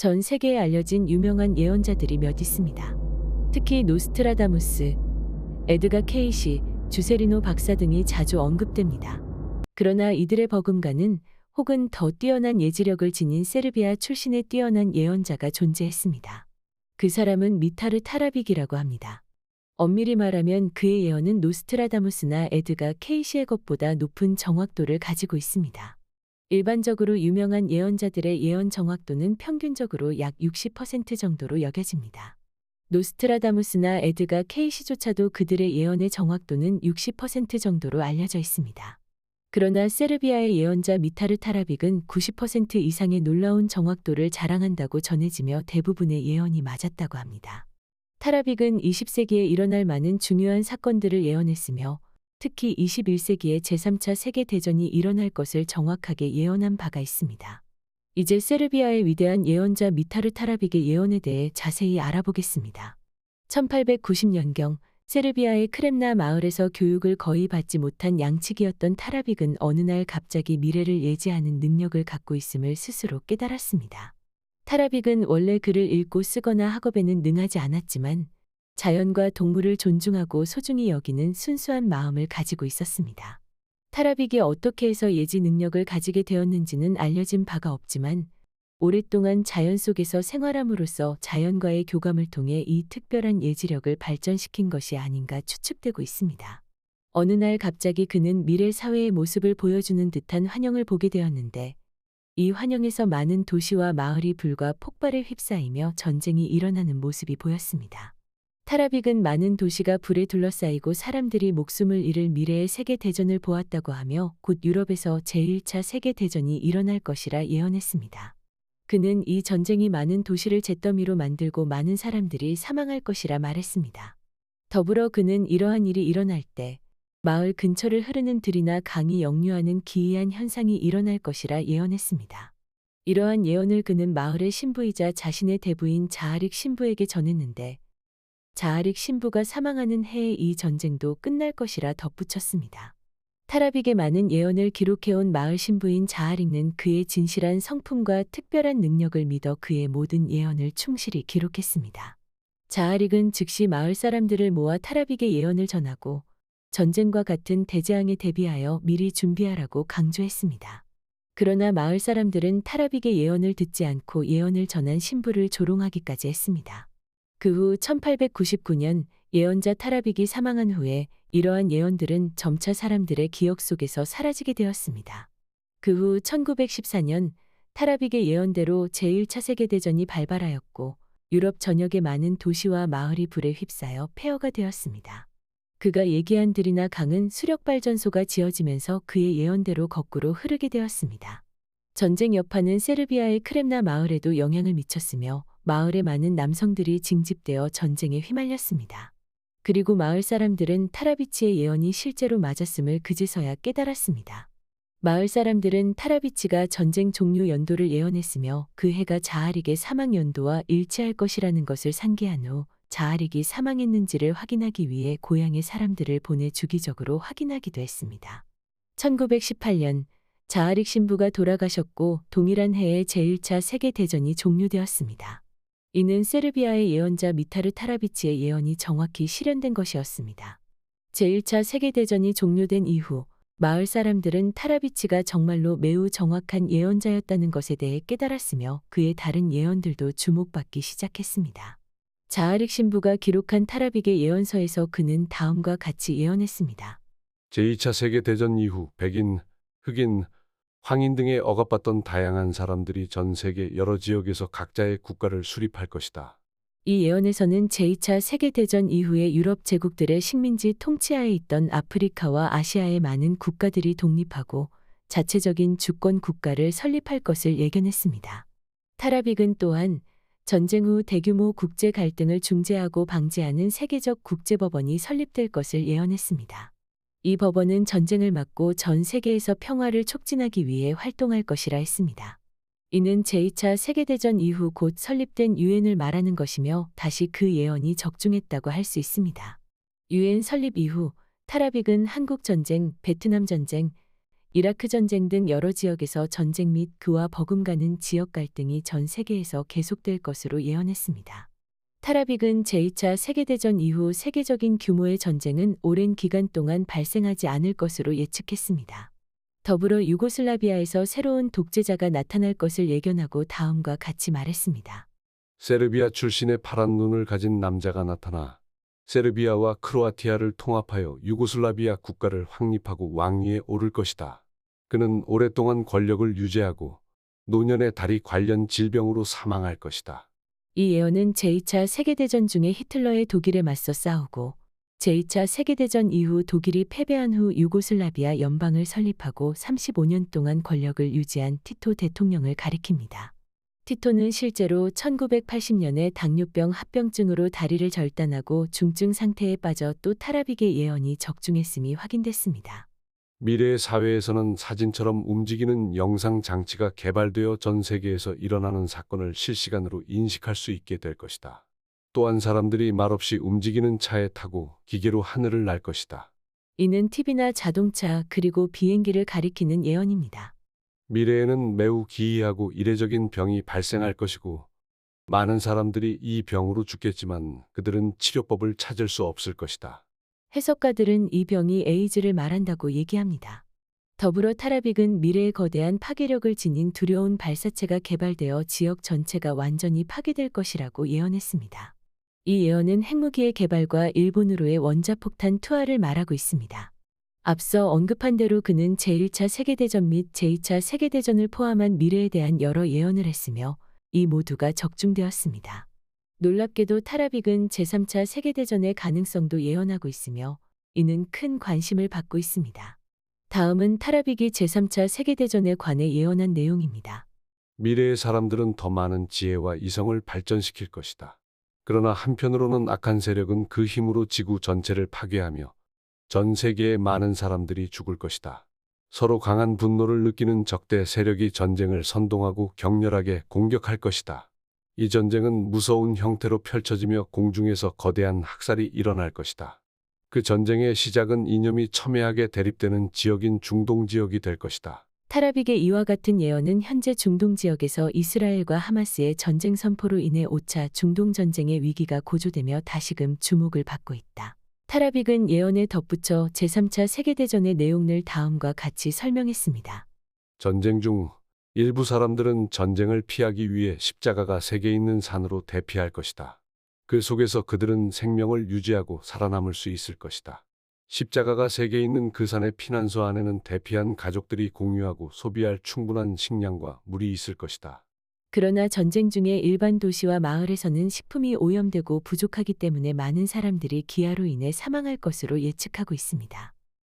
전 세계에 알려진 유명한 예언자들이 몇 있습니다. 특히 노스트라다무스, 에드가 케이시, 주세리노 박사 등이 자주 언급됩니다. 그러나 이들의 버금가는 혹은 더 뛰어난 예지력을 지닌 세르비아 출신의 뛰어난 예언자가 존재했습니다. 그 사람은 미타르 타라빅이라고 합니다. 엄밀히 말하면 그의 예언은 노스트라다무스나 에드가 케이시의 것보다 높은 정확도를 가지고 있습니다. 일반적으로 유명한 예언자들의 예언 정확도는 평균적으로 약 60% 정도로 여겨집니다. 노스트라다무스나 에드가 케이시조차도 그들의 예언의 정확도는 60% 정도로 알려져 있습니다. 그러나 세르비아의 예언자 미타르 타라빅은 90% 이상의 놀라운 정확도를 자랑한다고 전해지며 대부분의 예언이 맞았다고 합니다. 타라빅은 20세기에 일어날 많은 중요한 사건들을 예언했으며 특히 21세기에 제3차 세계대전이 일어날 것을 정확하게 예언한 바가 있습니다. 이제 세르비아의 위대한 예언자 미타르 타라빅의 예언에 대해 자세히 알아보겠습니다. 1890년경 세르비아의 크렘나 마을에서 교육을 거의 받지 못한 양치기였던 타라빅은 어느 날 갑자기 미래를 예지하는 능력을 갖고 있음을 스스로 깨달았습니다. 타라빅은 원래 글을 읽고 쓰거나 학업에는 능하지 않았지만 자연과 동물을 존중하고 소중히 여기는 순수한 마음을 가지고 있었습니다. 타라빅이 어떻게 해서 예지 능력을 가지게 되었는지는 알려진 바가 없지만 오랫동안 자연 속에서 생활함으로써 자연과의 교감을 통해 이 특별한 예지력을 발전시킨 것이 아닌가 추측되고 있습니다. 어느 날 갑자기 그는 미래 사회의 모습을 보여주는 듯한 환영을 보게 되었는데 이 환영에서 많은 도시와 마을이 불과 폭발에 휩싸이며 전쟁이 일어나는 모습이 보였습니다. 타라빅은 많은 도시가 불에 둘러싸이고 사람들이 목숨을 잃을 미래의 세계대전을 보았다고 하며 곧 유럽에서 제1차 세계대전이 일어날 것이라 예언했습니다. 그는 이 전쟁이 많은 도시를 잿더미로 만들고 많은 사람들이 사망할 것이라 말했습니다. 더불어 그는 이러한 일이 일어날 때 마을 근처를 흐르는 들이나 강이 역류하는 기이한 현상이 일어날 것이라 예언했습니다. 이러한 예언을 그는 마을의 신부이자 자신의 대부인 자아릭 신부에게 전했는데 자아릭 신부가 사망하는 해에 이 전쟁도 끝날 것이라 덧붙였습니다. 타라빅의 많은 예언을 기록해온 마을 신부인 자아릭는 그의 진실한 성품과 특별한 능력을 믿어 그의 모든 예언을 충실히 기록했습니다. 자아릭은 즉시 마을 사람들을 모아 타라빅의 예언을 전하고 전쟁과 같은 대재앙에 대비하여 미리 준비하라고 강조했습니다. 그러나 마을 사람들은 타라빅의 예언을 듣지 않고 예언을 전한 신부를 조롱하기까지 했습니다. 그 후 1899년 예언자 타라빅이 사망한 후에 이러한 예언들은 점차 사람들의 기억 속에서 사라지게 되었습니다. 그 후 1914년 타라빅의 예언대로 제1차 세계대전이 발발하였고 유럽 전역의 많은 도시와 마을이 불에 휩싸여 폐허가 되었습니다. 그가 예기한 들이나 강은 수력발전소가 지어지면서 그의 예언대로 거꾸로 흐르게 되었습니다. 전쟁 여파는 세르비아의 크렘나 마을에도 영향을 미쳤으며 마을에 많은 남성들이 징집되어 전쟁에 휘말렸습니다. 그리고 마을 사람들은 타라비치의 예언이 실제로 맞았음을 그제서야 깨달았습니다. 마을 사람들은 타라비치가 전쟁 종료 연도를 예언했으며 그 해가 자아릭의 사망 연도와 일치할 것이라는 것을 상기한 후 자아릭이 사망했는지를 확인하기 위해 고향의 사람들을 보내 주기적으로 확인하기도 했습니다. 1918년 자아릭 신부가 돌아가셨고 동일한 해에 제1차 세계대전이 종료되었습니다. 이는 세르비아의 예언자 미타르 타라비치의 예언이 정확히 실현된 것이었습니다. 제1차 세계대전이 종료된 이후 마을 사람들은 타라비치가 정말로 매우 정확한 예언자였다는 것에 대해 깨달았으며 그의 다른 예언들도 주목받기 시작했습니다. 자아릭 신부가 기록한 타라빅의 예언서에서 그는 다음과 같이 예언했습니다. 제2차 세계대전 이후 백인, 흑인, 황인 등의 억압받던 다양한 사람들이 전 세계 여러 지역에서 각자의 국가를 수립할 것이다. 이 예언에서는 제2차 세계대전 이후에 유럽 제국들의 식민지 통치하에 있던 아프리카와 아시아의 많은 국가들이 독립하고 자체적인 주권 국가를 설립할 것을 예견했습니다. 타라빅은 또한 전쟁 후 대규모 국제 갈등을 중재하고 방지하는 세계적 국제법원이 설립될 것을 예언했습니다. 이 법원은 전쟁을 막고 전 세계에서 평화를 촉진하기 위해 활동할 것이라 했습니다. 이는 제2차 세계대전 이후 곧 설립된 유엔을 말하는 것이며 다시 그 예언이 적중했다고 할 수 있습니다. 유엔 설립 이후 타라빅은 한국 전쟁, 베트남 전쟁, 이라크 전쟁 등 여러 지역에서 전쟁 및 그와 버금가는 지역 갈등이 전 세계에서 계속될 것으로 예언했습니다. 타라빅은 제2차 세계대전 이후 세계적인 규모의 전쟁은 오랜 기간 동안 발생하지 않을 것으로 예측했습니다. 더불어 유고슬라비아에서 새로운 독재자가 나타날 것을 예견하고 다음과 같이 말했습니다. 세르비아 출신의 파란 눈을 가진 남자가 나타나 세르비아와 크로아티아를 통합하여 유고슬라비아 국가를 확립하고 왕위에 오를 것이다. 그는 오랫동안 권력을 유지하고 노년에 다리 관련 질병으로 사망할 것이다. 이 예언은 제2차 세계대전 중에 히틀러의 독일에 맞서 싸우고 제2차 세계대전 이후 독일이 패배한 후 유고슬라비아 연방을 설립하고 35년 동안 권력을 유지한 티토 대통령을 가리킵니다. 티토는 실제로 1980년에 당뇨병 합병증으로 다리를 절단하고 중증 상태에 빠져 또 타라빅의 예언이 적중했음이 확인됐습니다. 미래의 사회에서는 사진처럼 움직이는 영상 장치가 개발되어 전 세계에서 일어나는 사건을 실시간으로 인식할 수 있게 될 것이다. 또한 사람들이 말없이 움직이는 차에 타고 기계로 하늘을 날 것이다. 이는 TV나 자동차 그리고 비행기를 가리키는 예언입니다. 미래에는 매우 기이하고 이례적인 병이 발생할 것이고 많은 사람들이 이 병으로 죽겠지만 그들은 치료법을 찾을 수 없을 것이다. 해석가들은 이 병이 에이즈를 말한다고 얘기합니다. 더불어 타라빅은 미래의 거대한 파괴력을 지닌 두려운 발사체가 개발되어 지역 전체가 완전히 파괴될 것이라고 예언했습니다. 이 예언은 핵무기의 개발과 일본으로의 원자폭탄 투하를 말하고 있습니다. 앞서 언급한 대로 그는 제1차 세계대전 및 제2차 세계대전을 포함한 미래에 대한 여러 예언을 했으며 이 모두가 적중되었습니다. 놀랍게도 타라빅은 제3차 세계대전의 가능성도 예언하고 있으며 이는 큰 관심을 받고 있습니다. 다음은 타라빅이 제3차 세계대전에 관해 예언한 내용입니다. 미래의 사람들은 더 많은 지혜와 이성을 발전시킬 것이다. 그러나 한편으로는 악한 세력은 그 힘으로 지구 전체를 파괴하며 전 세계의 많은 사람들이 죽을 것이다. 서로 강한 분노를 느끼는 적대 세력이 전쟁을 선동하고 격렬하게 공격할 것이다. 이 전쟁은 무서운 형태로 펼쳐지며 공중에서 거대한 학살이 일어날 것이다. 그 전쟁의 시작은 이념이 첨예하게 대립되는 지역인 중동 지역이 될 것이다. 타라빅의 이와 같은 예언은 현재 중동 지역에서 이스라엘과 하마스의 전쟁 선포로 인해 5차 중동 전쟁의 위기가 고조되며 다시금 주목을 받고 있다. 타라빅은 예언에 덧붙여 제3차 세계대전의 내용을 다음과 같이 설명했습니다. 전쟁 중 일부 사람들은 전쟁을 피하기 위해 십자가가 세계 있는 산으로 대피할 것이다. 그 속에서 그들은 생명을 유지하고 살아남을 수 있을 것이다. 십자가가 세계 있는 그 산의 피난소 안에는 대피한 가족들이 공유하고 소비할 충분한 식량과 물이 있을 것이다. 그러나 전쟁 중에 일반 도시와 마을에서는 식품이 오염되고 부족하기 때문에 많은 사람들이 기아로 인해 사망할 것으로 예측하고 있습니다.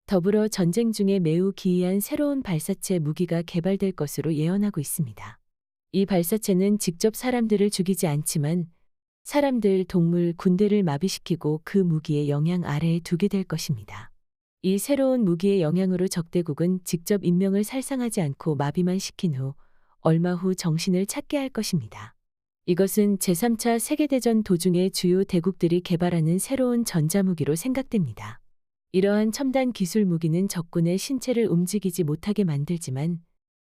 더불어 전쟁 중에 매우 기이한 새로운 발사체 무기가 개발될 것으로 예언하고 있습니다. 이 발사체는 직접 사람들을 죽이지 않지만 사람들, 동물, 군대를 마비시키고 그 무기의 영향 아래에 두게 될 것입니다. 이 새로운 무기의 영향으로 적대국은 직접 인명을 살상하지 않고 마비만 시킨 후 얼마 후 정신을 찾게 할 것입니다. 이것은 제3차 세계대전 도중에 주요 대국들이 개발하는 새로운 전자무기로 생각됩니다. 이러한 첨단 기술 무기는 적군의 신체를 움직이지 못하게 만들지만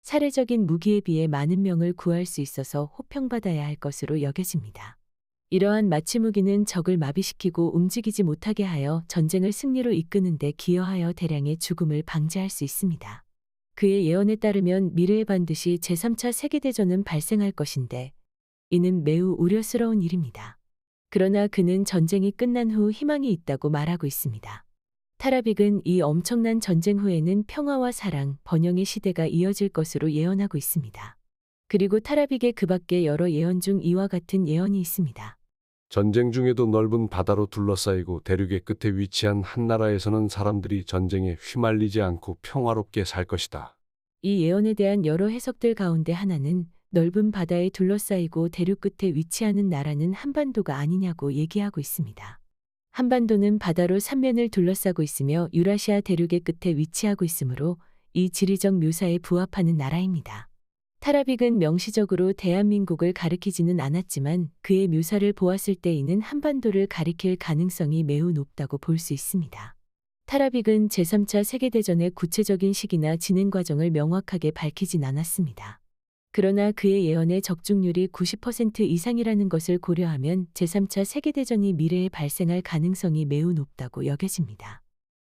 사례적인 무기에 비해 많은 명을 구할 수 있어서 호평받아야 할 것으로 여겨집니다. 이러한 마취 무기는 적을 마비시키고 움직이지 못하게 하여 전쟁을 승리로 이끄는 데 기여하여 대량의 죽음을 방지할 수 있습니다. 그의 예언에 따르면 미래에 반드시 제3차 세계대전은 발생할 것인데 이는 매우 우려스러운 일입니다. 그러나 그는 전쟁이 끝난 후 희망이 있다고 말하고 있습니다. 타라빅은 이 엄청난 전쟁 후에는 평화와 사랑, 번영의 시대가 이어질 것으로 예언하고 있습니다. 그리고 타라빅의 그 밖에 여러 예언 중 이와 같은 예언이 있습니다. 전쟁 중에도 넓은 바다로 둘러싸이고 대륙의 끝에 위치한 한 나라에서는 사람들이 전쟁에 휘말리지 않고 평화롭게 살 것이다. 이 예언에 대한 여러 해석들 가운데 하나는 넓은 바다에 둘러싸이고 대륙 끝에 위치하는 나라는 한반도가 아니냐고 얘기하고 있습니다. 한반도는 바다로 삼면을 둘러싸고 있으며 유라시아 대륙의 끝에 위치하고 있으므로 이 지리적 묘사에 부합하는 나라입니다. 타라빅은 명시적으로 대한민국을 가리키지는 않았지만 그의 묘사를 보았을 때 이는 한반도를 가리킬 가능성이 매우 높다고 볼 수 있습니다. 타라빅은 제3차 세계대전의 구체적인 시기나 진행 과정을 명확하게 밝히진 않았습니다. 그러나 그의 예언의 적중률이 90% 이상이라는 것을 고려하면 제3차 세계대전이 미래에 발생할 가능성이 매우 높다고 여겨집니다.